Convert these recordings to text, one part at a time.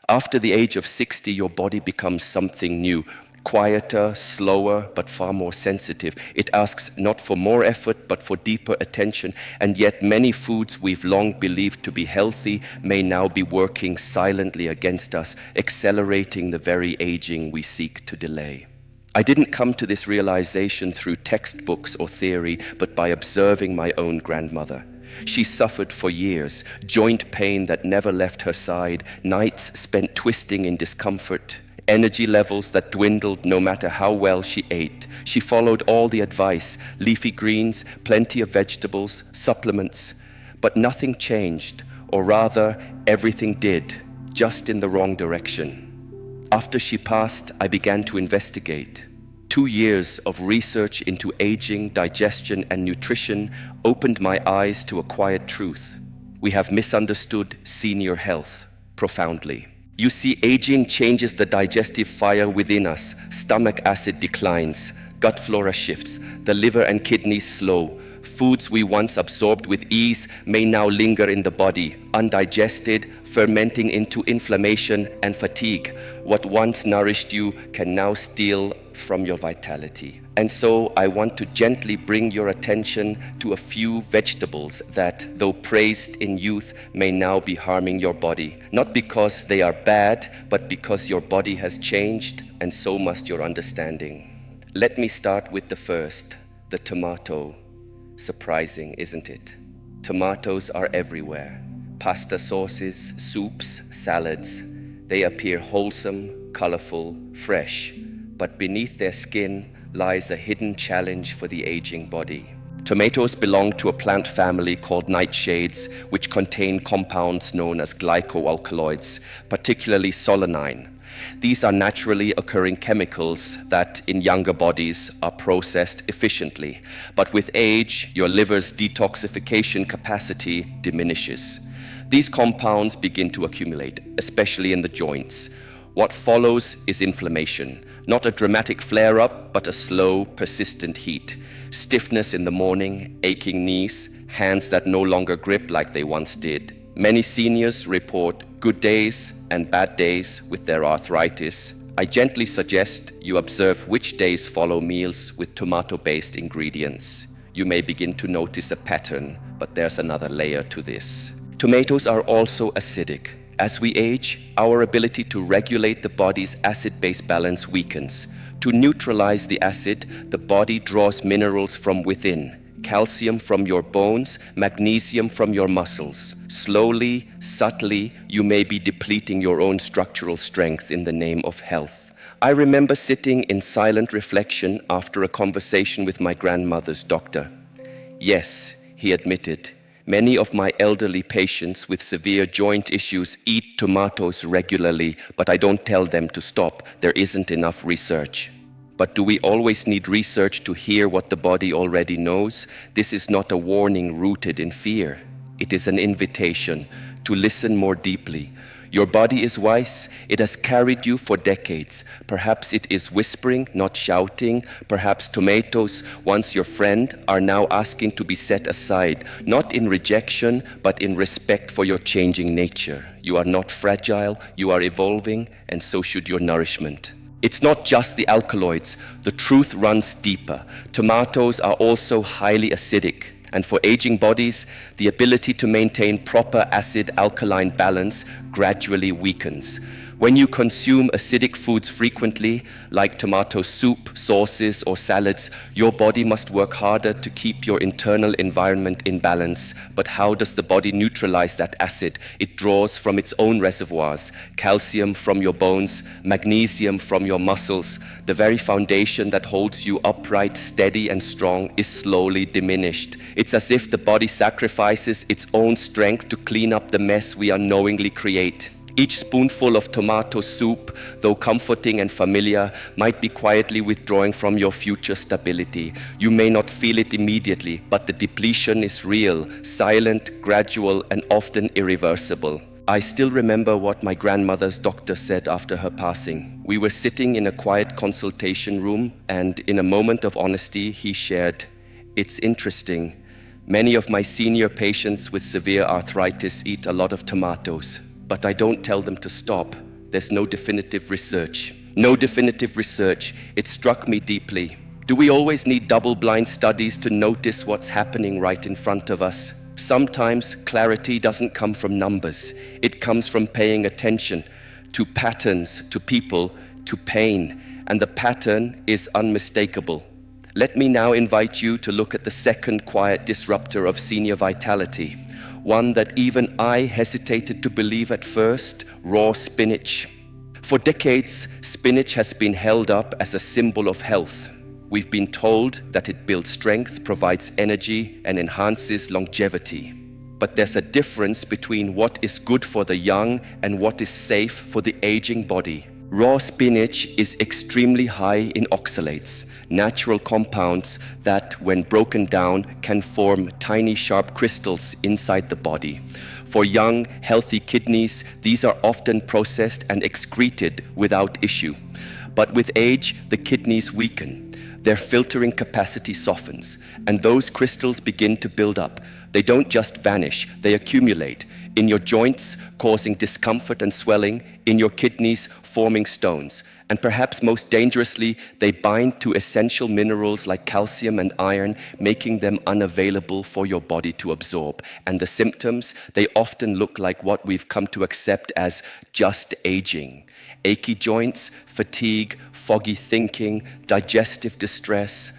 After the age of 60, your body becomes something new, quieter, slower, but far more sensitive. It asks not for more effort, but for deeper attention. And yet many foods we've long believed to be healthy may now be working silently against us, accelerating the very aging we seek to delay. I didn't come to this realization through textbooks or theory, but by observing my own grandmother. She suffered for years, joint pain that never left her side, nights spent twisting in discomfort, energy levels that dwindled no matter how well she ate. She followed all the advice, leafy greens, plenty of vegetables, supplements, but nothing changed, or rather, everything did, just in the wrong direction. After she passed, I began to investigate. 2 years of research into aging, digestion, and nutrition opened my eyes to a quiet truth. We have misunderstood senior health profoundly. You see, aging changes the digestive fire within us. Stomach acid declines, gut flora shifts, the liver and kidneys slow. Foods we once absorbed with ease may now linger in the body, undigested, fermenting into inflammation and fatigue. What once nourished you can now steal from your vitality. And so I want to gently bring your attention to a few vegetables that, though praised in youth, may now be harming your body. Not because they are bad, but because your body has changed, and so must your understanding. Let me start with the first, the tomato. Surprising, isn't it? Tomatoes are everywhere. Pasta sauces, soups, salads. They appear wholesome, colorful, fresh, but beneath their skin lies a hidden challenge for the aging body. Tomatoes belong to a plant family called nightshades, which contain compounds known as glycoalkaloids, particularly solanine. These are naturally occurring chemicals that in younger bodies are processed efficiently, but with age, your liver's detoxification capacity diminishes. These compounds begin to accumulate, especially in the joints. What follows is inflammation, not a dramatic flare-up, but a slow, persistent heat. Stiffness in the morning, aching knees, hands that no longer grip like they once did. Many seniors report good days and bad days with their arthritis. I gently suggest you observe which days follow meals with tomato-based ingredients. You may begin to notice a pattern, but there's another layer to this. Tomatoes are also acidic. As we age, our ability to regulate the body's acid-base balance weakens. To neutralize the acid, the body draws minerals from within. Calcium from your bones, magnesium from your muscles. Slowly, subtly, you may be depleting your own structural strength in the name of health. I remember sitting in silent reflection after a conversation with my grandmother's doctor. Yes, he admitted, many of my elderly patients with severe joint issues eat tomatoes regularly, but I don't tell them to stop. There isn't enough research. But do we always need research to hear what the body already knows? This is not a warning rooted in fear. It is an invitation to listen more deeply. Your body is wise. It has carried you for decades. Perhaps it is whispering, not shouting. Perhaps tomatoes, once your friend, are now asking to be set aside, not in rejection, but in respect for your changing nature. You are not fragile, you are evolving, and so should your nourishment. It's not just the alkaloids. The truth runs deeper. Tomatoes are also highly acidic. And for aging bodies, the ability to maintain proper acid-alkaline balance gradually weakens. When you consume acidic foods frequently, like tomato soup, sauces, or salads, your body must work harder to keep your internal environment in balance. But how does the body neutralize that acid? It draws from its own reservoirs, calcium from your bones, magnesium from your muscles. The very foundation that holds you upright, steady, and strong is slowly diminished. It's as if the body sacrifices its own strength to clean up the mess we unknowingly create. Each spoonful of tomato soup, though comforting and familiar, might be quietly withdrawing from your future stability. You may not feel it immediately, but the depletion is real, silent, gradual, and often irreversible. I still remember what my grandmother's doctor said after her passing. We were sitting in a quiet consultation room, and in a moment of honesty, he shared, "It's interesting. Many of my senior patients with severe arthritis eat a lot of tomatoes. But I don't tell them to stop. There's no definitive research. No definitive research. It struck me deeply. Do we always need double-blind studies to notice what's happening right in front of us? Sometimes clarity doesn't come from numbers. It comes from paying attention to patterns, to people, to pain, and the pattern is unmistakable. Let me now invite you to look at the second quiet disruptor of senior vitality, one that even I hesitated to believe at first: raw spinach. For decades, spinach has been held up as a symbol of health. We've been told that it builds strength, provides energy, and enhances longevity. But there's a difference between what is good for the young and what is safe for the aging body. Raw spinach is extremely high in oxalates, natural compounds that, when broken down, can form tiny sharp crystals inside the body. For young, healthy kidneys, these are often processed and excreted without issue. But with age, the kidneys weaken. Their filtering capacity softens, and those crystals begin to build up. They don't just vanish, they accumulate in your joints, causing discomfort and swelling, in your kidneys, forming stones. And perhaps most dangerously, they bind to essential minerals like calcium and iron, making them unavailable for your body to absorb. And the symptoms, they often look like what we've come to accept as just aging. Achy joints, fatigue, foggy thinking, digestive distress.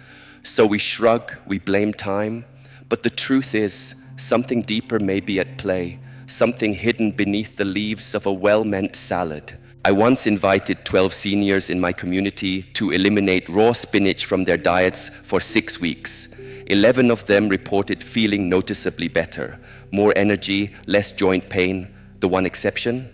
So we shrug, we blame time. But the truth is, something deeper may be at play, something hidden beneath the leaves of a well-meant salad. I once invited 12 seniors in my community to eliminate raw spinach from their diets for 6 weeks. 11 of them reported feeling noticeably better, more energy, less joint pain. The one exception?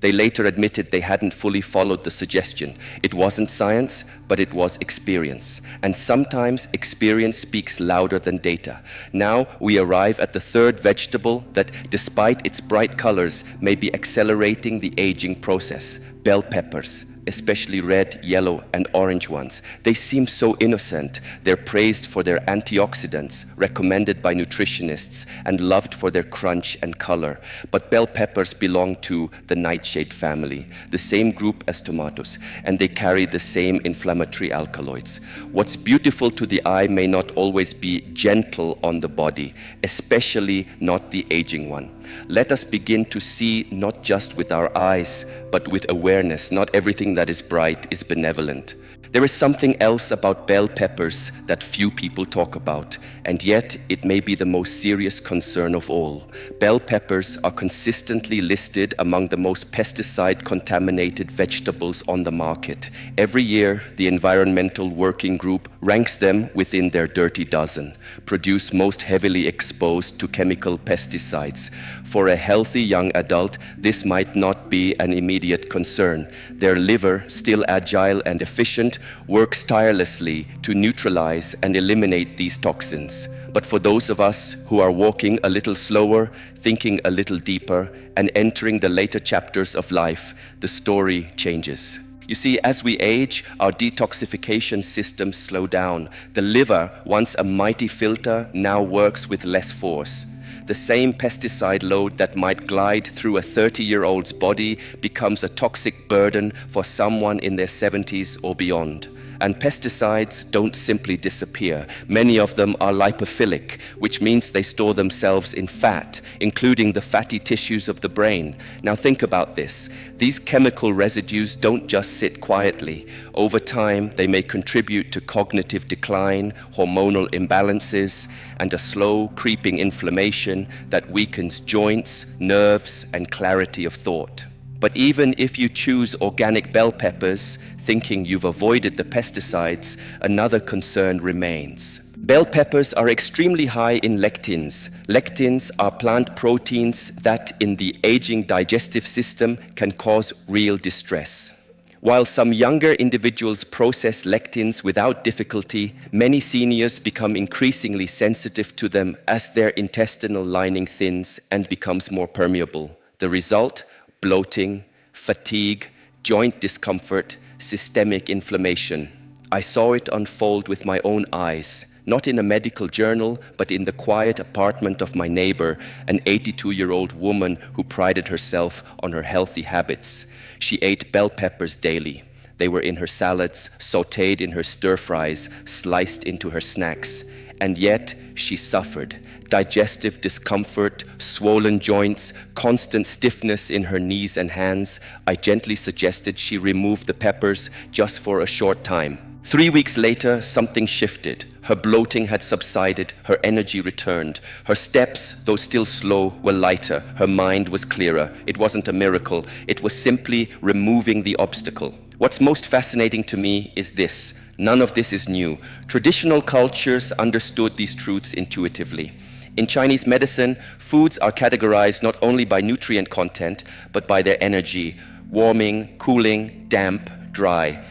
They later admitted they hadn't fully followed the suggestion. It wasn't science, but it was experience. And sometimes experience speaks louder than data. Now we arrive at the third vegetable that, despite its bright colors, may be accelerating the aging process: bell peppers. Especially red, yellow, and orange ones. They seem so innocent. They're praised for their antioxidants, recommended by nutritionists, and loved for their crunch and color. But bell peppers belong to the nightshade family, the same group as tomatoes, and they carry the same inflammatory alkaloids. What's beautiful to the eye may not always be gentle on the body, especially not the aging one. Let us begin to see not just with our eyes, but with awareness. Not everything that is bright is benevolent. There is something else about bell peppers that few people talk about, and yet it may be the most serious concern of all. Bell peppers are consistently listed among the most pesticide-contaminated vegetables on the market. Every year, the Environmental Working Group ranks them within their dirty dozen, produced most heavily exposed to chemical pesticides. For a healthy young adult, this might not be an immediate concern. Their liver, still agile and efficient, works tirelessly to neutralize and eliminate these toxins. But for those of us who are walking a little slower, thinking a little deeper, and entering the later chapters of life, the story changes. You see, as we age, our detoxification systems slow down. The liver, once a mighty filter, now works with less force. The same pesticide load that might glide through a 30-year-old's body becomes a toxic burden for someone in their 70s or beyond. And pesticides don't simply disappear. Many of them are lipophilic, which means they store themselves in fat, including the fatty tissues of the brain. Now think about this. These chemical residues don't just sit quietly. Over time, they may contribute to cognitive decline, hormonal imbalances, and a slow, creeping inflammation that weakens joints, nerves, and clarity of thought. But even if you choose organic bell peppers, thinking you've avoided the pesticides, another concern remains. Bell peppers are extremely high in lectins. Lectins are plant proteins that, in the aging digestive system, can cause real distress. While some younger individuals process lectins without difficulty, many seniors become increasingly sensitive to them as their intestinal lining thins and becomes more permeable. The result? Bloating, fatigue, joint discomfort, systemic inflammation. I saw it unfold with my own eyes, not in a medical journal, but in the quiet apartment of my neighbor, an 82-year-old woman who prided herself on her healthy habits. She ate bell peppers daily. They were in her salads, sautéed in her stir-fries, sliced into her snacks. And yet, she suffered. Digestive discomfort, swollen joints, constant stiffness in her knees and hands. I gently suggested she remove the peppers just for a short time. 3 weeks later, something shifted. Her bloating had subsided, her energy returned. Her steps, though still slow, were lighter. Her mind was clearer. It wasn't a miracle. It was simply removing the obstacle. What's most fascinating to me is this. None of this is new. Traditional cultures understood these truths intuitively. In Chinese medicine, foods are categorized not only by nutrient content, but by their energy: warming, cooling, damp, dry.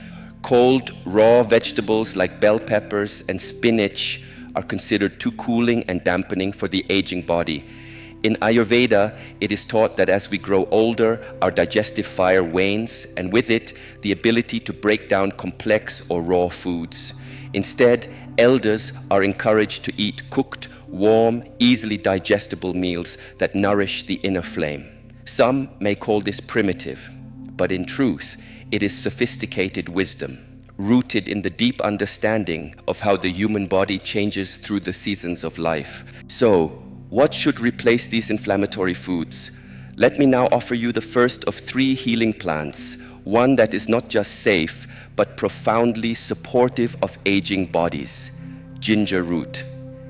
Cold, raw vegetables like bell peppers and spinach are considered too cooling and dampening for the aging body. In Ayurveda, it is taught that as we grow older, our digestive fire wanes, and with it, the ability to break down complex or raw foods. Instead, elders are encouraged to eat cooked, warm, easily digestible meals that nourish the inner flame. Some may call this primitive, but in truth, it is sophisticated wisdom, rooted in the deep understanding of how the human body changes through the seasons of life. So, what should replace these inflammatory foods? Let me now offer you the first of 3 healing plants, one that is not just safe, but profoundly supportive of aging bodies: ginger root.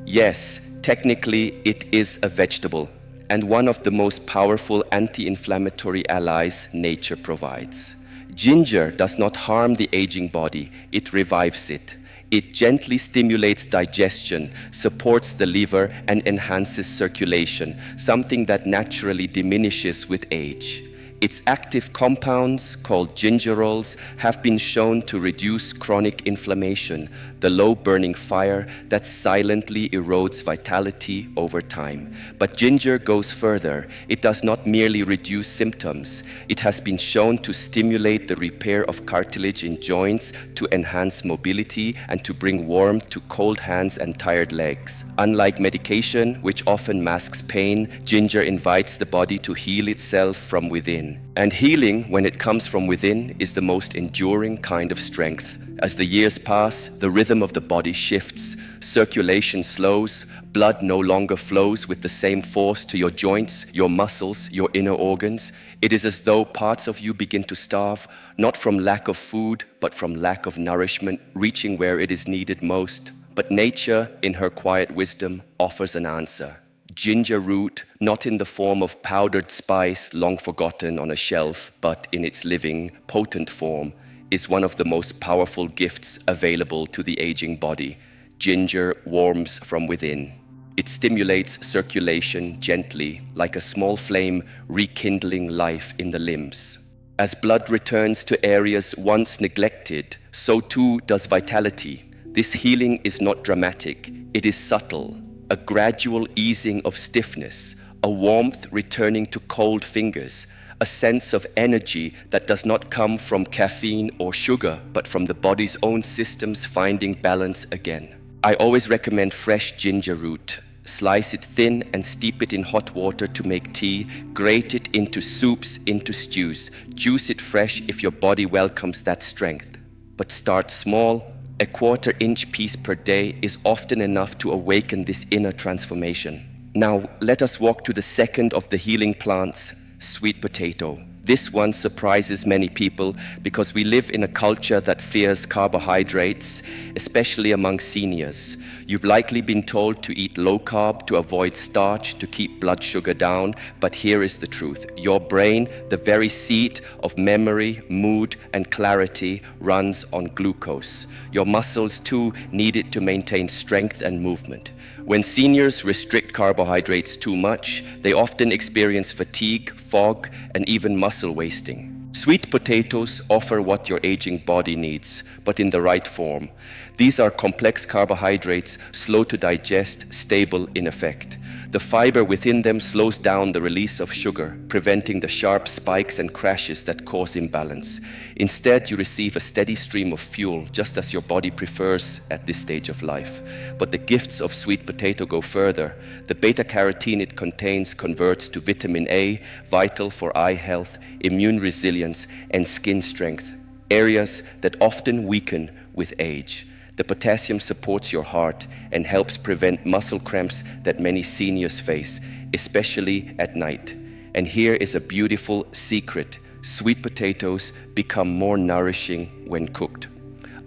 Yes, technically it is a vegetable, and one of the most powerful anti-inflammatory allies nature provides. Ginger does not harm the aging body, it revives it. It gently stimulates digestion, supports the liver, and enhances circulation, something that naturally diminishes with age. Its active compounds, called gingerols, have been shown to reduce chronic inflammation, the low burning fire that silently erodes vitality over time. But ginger goes further. It does not merely reduce symptoms. It has been shown to stimulate the repair of cartilage in joints, to enhance mobility, and to bring warmth to cold hands and tired legs. Unlike medication, which often masks pain, ginger invites the body to heal itself from within. And healing, when it comes from within, is the most enduring kind of strength. As the years pass, the rhythm of the body shifts, circulation slows, blood no longer flows with the same force to your joints, your muscles, your inner organs. It is as though parts of you begin to starve, not from lack of food, but from lack of nourishment, reaching where it is needed most. But nature, in her quiet wisdom, offers an answer. Ginger root, not in the form of powdered spice long forgotten on a shelf, but in its living, potent form, is one of the most powerful gifts available to the aging body. Ginger warms from within. It stimulates circulation gently, like a small flame rekindling life in the limbs. As blood returns to areas once neglected, so too does vitality. This healing is not dramatic, it is subtle. A gradual easing of stiffness, a warmth returning to cold fingers, a sense of energy that does not come from caffeine or sugar, but from the body's own systems finding balance again. I always recommend fresh ginger root. Slice it thin and steep it in hot water to make tea. Grate it into soups, into stews. Juice it fresh if your body welcomes that strength. But start small. A 1/4 inch piece per day is often enough to awaken this inner transformation. Now, let us walk to the second of the healing plants, sweet potato. This one surprises many people because we live in a culture that fears carbohydrates, especially among seniors. You've likely been told to eat low carb to avoid starch, to keep blood sugar down, but here is the truth. Your brain, the very seat of memory, mood, and clarity, runs on glucose. Your muscles too need it to maintain strength and movement. When seniors restrict carbohydrates too much, they often experience fatigue, fog, and even muscle wasting. Sweet potatoes offer what your aging body needs, but in the right form. These are complex carbohydrates, slow to digest, stable in effect. The fiber within them slows down the release of sugar, preventing the sharp spikes and crashes that cause imbalance. Instead, you receive a steady stream of fuel, just as your body prefers at this stage of life. But the gifts of sweet potato go further. The beta-carotene it contains converts to vitamin A, vital for eye health, immune resilience, and skin strength, areas that often weaken with age. The potassium supports your heart and helps prevent muscle cramps that many seniors face, especially at night. And here is a beautiful secret. Sweet potatoes become more nourishing when cooked.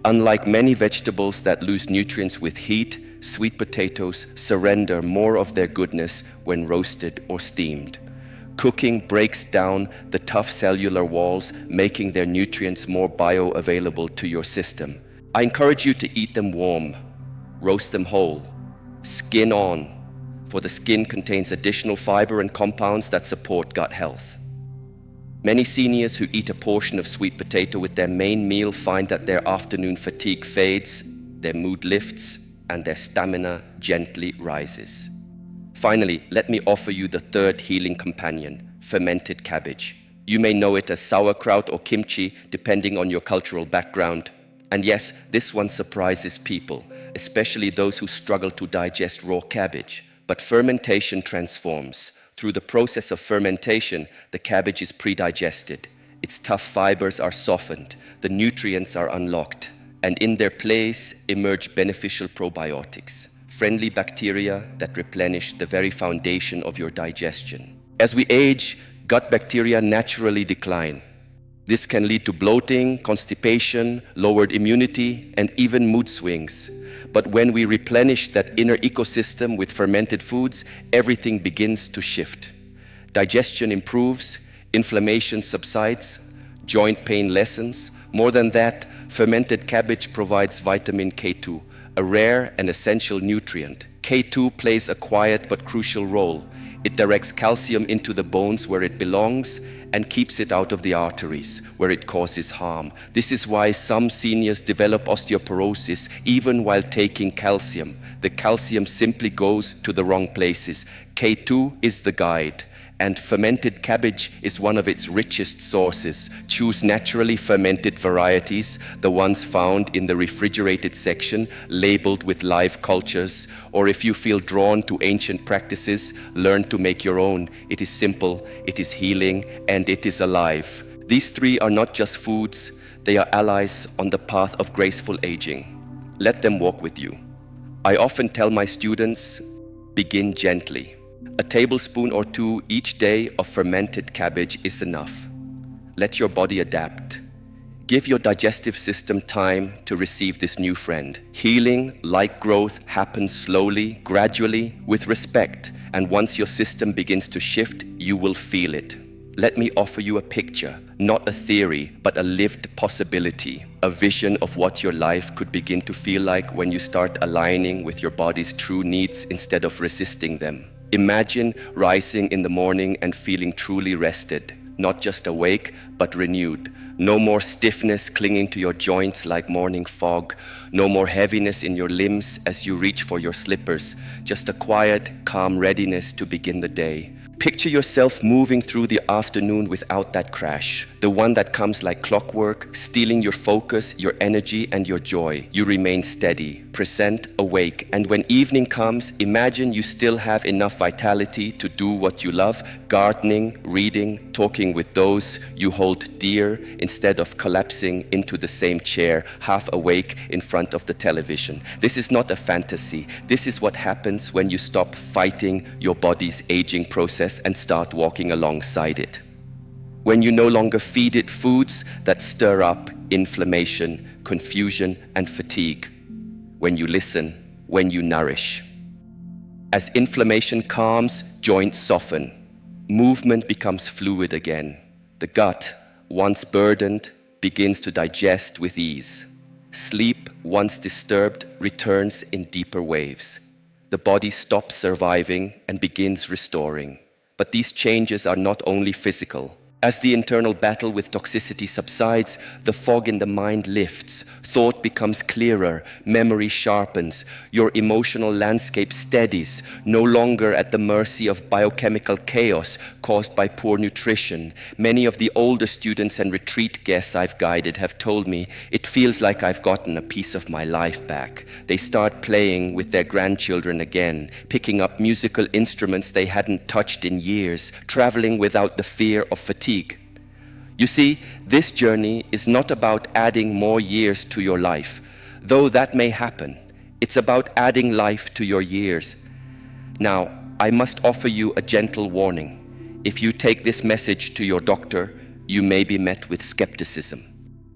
Unlike many vegetables that lose nutrients with heat, sweet potatoes surrender more of their goodness when roasted or steamed. Cooking breaks down the tough cellular walls, making their nutrients more bioavailable to your system. I encourage you to eat them warm, roast them whole, skin on, for the skin contains additional fiber and compounds that support gut health. Many seniors who eat a portion of sweet potato with their main meal find that their afternoon fatigue fades, their mood lifts, and their stamina gently rises. Finally, let me offer you the third healing companion, fermented cabbage. You may know it as sauerkraut or kimchi, depending on your cultural background. And yes, this one surprises people, especially those who struggle to digest raw cabbage. But fermentation transforms. Through the process of fermentation, the cabbage is pre-digested. Its tough fibers are softened, the nutrients are unlocked, and in their place emerge beneficial probiotics, friendly bacteria that replenish the very foundation of your digestion. As we age, gut bacteria naturally decline. This can lead to bloating, constipation, lowered immunity, and even mood swings. But when we replenish that inner ecosystem with fermented foods, everything begins to shift. Digestion improves, inflammation subsides, joint pain lessens. More than that, fermented cabbage provides vitamin K2, a rare and essential nutrient. K2 plays a quiet but crucial role. It directs calcium into the bones where it belongs and keeps it out of the arteries where it causes harm. This is why some seniors develop osteoporosis even while taking calcium. The calcium simply goes to the wrong places. K2 is the guide, and fermented cabbage is one of its richest sources. Choose naturally fermented varieties, the ones found in the refrigerated section, labeled with live cultures. Or if you feel drawn to ancient practices, learn to make your own. It is simple, it is healing, and it is alive. These three are not just foods, they are allies on the path of graceful aging. Let them walk with you. I often tell my students, begin gently. A tablespoon or two each day of fermented cabbage is enough. Let your body adapt. Give your digestive system time to receive this new friend. Healing, like growth, happens slowly, gradually, with respect. And once your system begins to shift, you will feel it. Let me offer you a picture, not a theory, but a lived possibility, a vision of what your life could begin to feel like when you start aligning with your body's true needs instead of resisting them. Imagine rising in the morning and feeling truly rested, not just awake, but renewed. No more stiffness clinging to your joints like morning fog. No more heaviness in your limbs as you reach for your slippers. Just a quiet, calm readiness to begin the day. Picture yourself moving through the afternoon without that crash, the one that comes like clockwork, stealing your focus, your energy, and your joy. You remain steady, present, awake, and when evening comes, imagine you still have enough vitality to do what you love, gardening, reading, talking with those you hold dear, instead of collapsing into the same chair, half awake in front of the television. This is not a fantasy. This is what happens when you stop fighting your body's aging process and start walking alongside it. When you no longer feed it foods that stir up inflammation, confusion, and fatigue. When you listen, when you nourish. As inflammation calms, joints soften. Movement becomes fluid again. The gut, once burdened, begins to digest with ease. Sleep, once disturbed, returns in deeper waves. The body stops surviving and begins restoring. But these changes are not only physical. As the internal battle with toxicity subsides, the fog in the mind lifts. Thought thought becomes clearer, memory sharpens, your emotional landscape steadies, no longer at the mercy of biochemical chaos caused by poor nutrition. Many of the older students and retreat guests I've guided have told me it feels like I've gotten a piece of my life back. They start playing with their grandchildren again, picking up musical instruments they hadn't touched in years, traveling without the fear of fatigue. You see, this journey is not about adding more years to your life, though that may happen. It's about adding life to your years. Now, I must offer you a gentle warning. If you take this message to your doctor, you may be met with skepticism.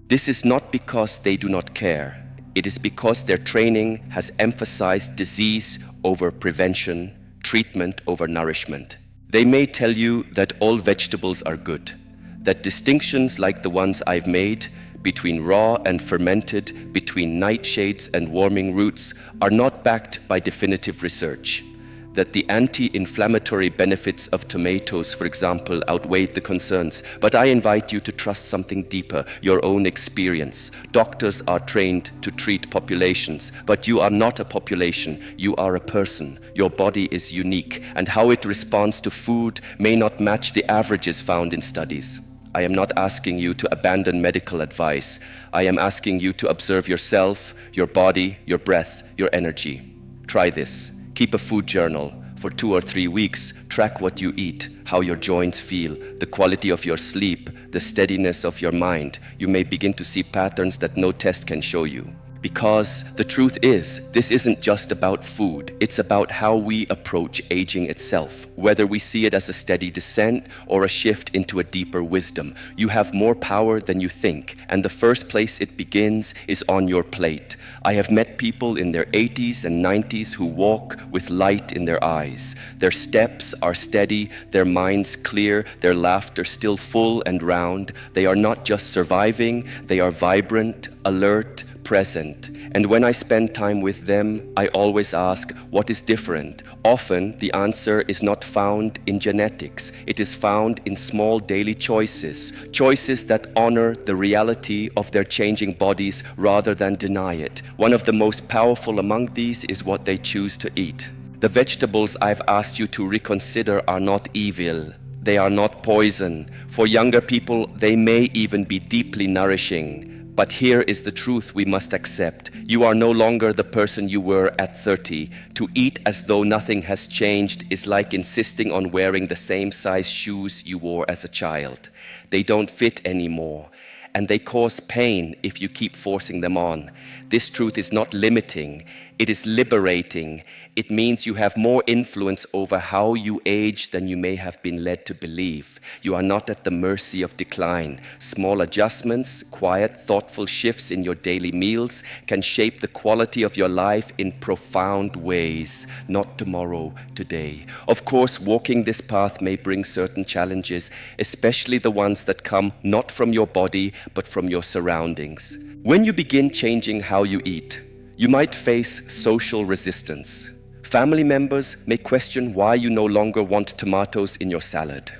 This is not because they do not care. It is because their training has emphasized disease over prevention, treatment over nourishment. They may tell you that all vegetables are good, that distinctions like the ones I've made between raw and fermented, between nightshades and warming roots, are not backed by definitive research, that the anti-inflammatory benefits of tomatoes, for example, outweigh the concerns. But I invite you to trust something deeper, your own experience. Doctors are trained to treat populations, but you are not a population, you are a person. Your body is unique, and how it responds to food may not match the averages found in studies. I am not asking you to abandon medical advice. I am asking you to observe yourself, your body, your breath, your energy. Try this. Keep a food journal for 2 or 3 weeks. Track what you eat, how your joints feel, the quality of your sleep, the steadiness of your mind. You may begin to see patterns that no test can show you. Because the truth is, this isn't just about food. It's about how we approach aging itself, whether we see it as a steady descent or a shift into a deeper wisdom. You have more power than you think, and the first place it begins is on your plate. I have met people in their 80s and 90s who walk with light in their eyes. Their steps are steady, their minds clear, their laughter still full and round. They are not just surviving, they are vibrant, alert, present. And when I spend time with them, I always ask, what is different? Often, the answer is not found in genetics. It is found in small daily choices, choices that honor the reality of their changing bodies rather than deny it. One of the most powerful among these is what they choose to eat. The vegetables I've asked you to reconsider are not evil. They are not poison. For younger people, they may even be deeply nourishing. But here is the truth we must accept. You are no longer the person you were at 30. To eat as though nothing has changed is like insisting on wearing the same size shoes you wore as a child. They don't fit anymore, and they cause pain if you keep forcing them on. This truth is not limiting, it is liberating. It means you have more influence over how you age than you may have been led to believe. You are not at the mercy of decline. Small adjustments, quiet, thoughtful shifts in your daily meals can shape the quality of your life in profound ways. Not tomorrow, today. Of course, walking this path may bring certain challenges, especially the ones that come not from your body, but from your surroundings. When you begin changing how you eat, you might face social resistance. Family members may question why you no longer want tomatoes in your salad.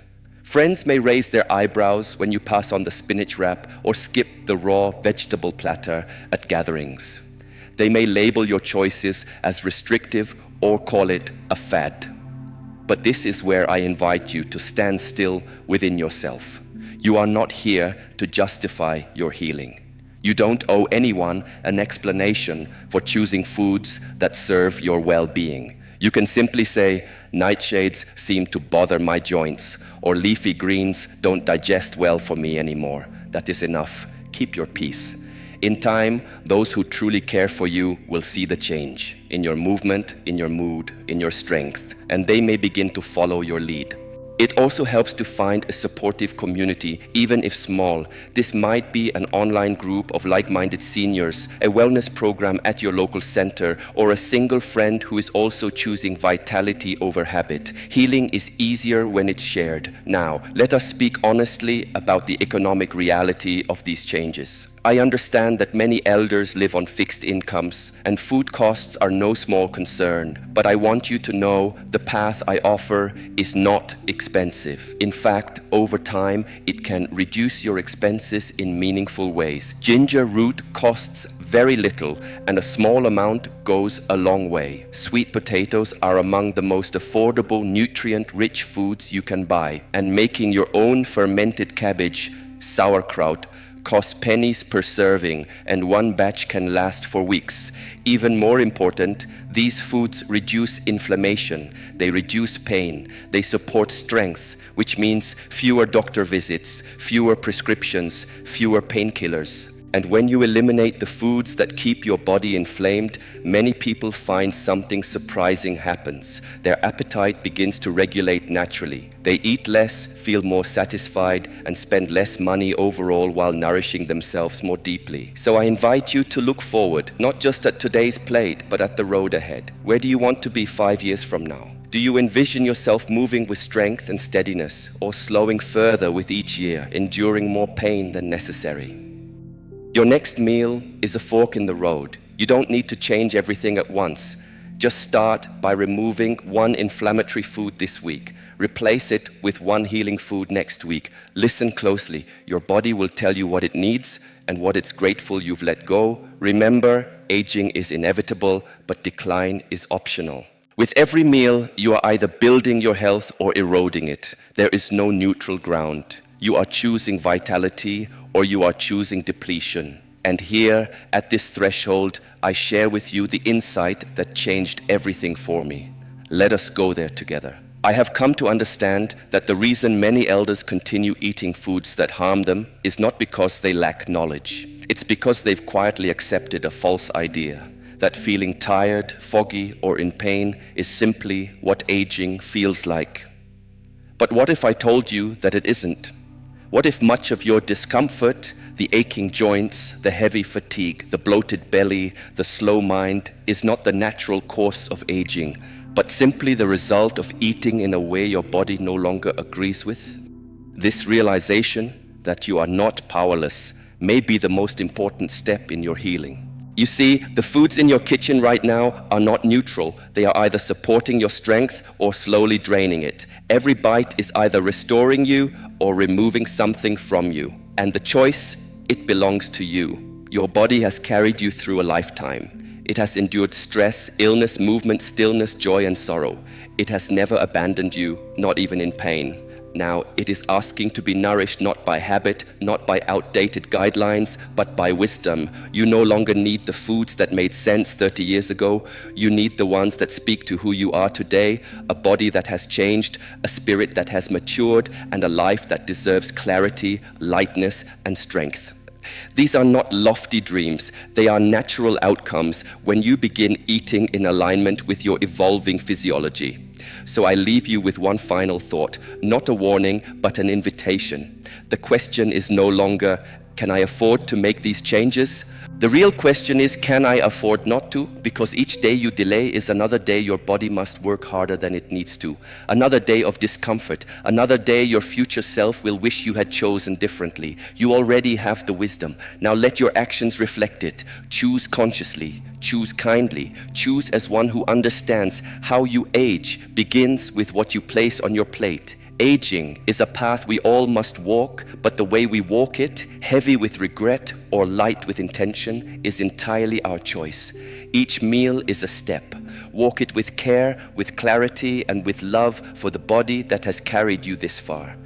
Friends may raise their eyebrows when you pass on the spinach wrap or skip the raw vegetable platter at gatherings. They may label your choices as restrictive or call it a fad. But this is where I invite you to stand still within yourself. You are not here to justify your healing. You don't owe anyone an explanation for choosing foods that serve your well-being. You can simply say, nightshades seem to bother my joints, or leafy greens don't digest well for me anymore. That is enough. Keep your peace. In time, those who truly care for you will see the change in your movement, in your mood, in your strength, and they may begin to follow your lead. It also helps to find a supportive community, even if small. This might be an online group of like-minded seniors, a wellness program at your local center, or a single friend who is also choosing vitality over habit. Healing is easier when it's shared. Now, let us speak honestly about the economic reality of these changes. I understand that many elders live on fixed incomes, and food costs are no small concern. But I want you to know the path I offer is not expensive. In fact, over time, it can reduce your expenses in meaningful ways. Ginger root costs very little, and a small amount goes a long way. Sweet potatoes are among the most affordable, nutrient-rich foods you can buy, and making your own fermented cabbage, sauerkraut, costs pennies per serving, and one batch can last for weeks. Even more important, these foods reduce inflammation, they reduce pain, they support strength, which means fewer doctor visits, fewer prescriptions, fewer painkillers. And when you eliminate the foods that keep your body inflamed, many people find something surprising happens. Their appetite begins to regulate naturally. They eat less, feel more satisfied, and spend less money overall while nourishing themselves more deeply. So I invite you to look forward, not just at today's plate, but at the road ahead. Where do you want to be 5 years from now? Do you envision yourself moving with strength and steadiness, or slowing further with each year, enduring more pain than necessary? Your next meal is a fork in the road. You don't need to change everything at once. Just start by removing one inflammatory food this week. Replace it with one healing food next week. Listen closely. Your body will tell you what it needs and what it's grateful you've let go. Remember, aging is inevitable, but decline is optional. With every meal, you are either building your health or eroding it. There is no neutral ground. You are choosing vitality or you are choosing depletion. And here, at this threshold, I share with you the insight that changed everything for me. Let us go there together. I have come to understand that the reason many elders continue eating foods that harm them is not because they lack knowledge. It's because they've quietly accepted a false idea that feeling tired, foggy, or in pain is simply what aging feels like. But what if I told you that it isn't? What if much of your discomfort, the aching joints, the heavy fatigue, the bloated belly, the slow mind, is not the natural course of aging, but simply the result of eating in a way your body no longer agrees with? This realization that you are not powerless may be the most important step in your healing. You see, the foods in your kitchen right now are not neutral. They are either supporting your strength or slowly draining it. Every bite is either restoring you or removing something from you. And the choice, it belongs to you. Your body has carried you through a lifetime. It has endured stress, illness, movement, stillness, joy, and sorrow. It has never abandoned you, not even in pain. Now, it is asking to be nourished not by habit, not by outdated guidelines, but by wisdom. You no longer need the foods that made sense 30 years ago. You need the ones that speak to who you are today, a body that has changed, a spirit that has matured, and a life that deserves clarity, lightness, and strength. These are not lofty dreams. They are natural outcomes when you begin eating in alignment with your evolving physiology. So I leave you with one final thought, not a warning, but an invitation. The question is no longer, can I afford to make these changes? The real question is, can I afford not to? Because each day you delay is another day your body must work harder than it needs to. Another day of discomfort. Another day your future self will wish you had chosen differently. You already have the wisdom. Now let your actions reflect it. Choose consciously. Choose kindly. Choose as one who understands how you age begins with what you place on your plate. Aging is a path we all must walk, but the way we walk it, heavy with regret or light with intention, is entirely our choice. Each meal is a step. Walk it with care, with clarity, and with love for the body that has carried you this far.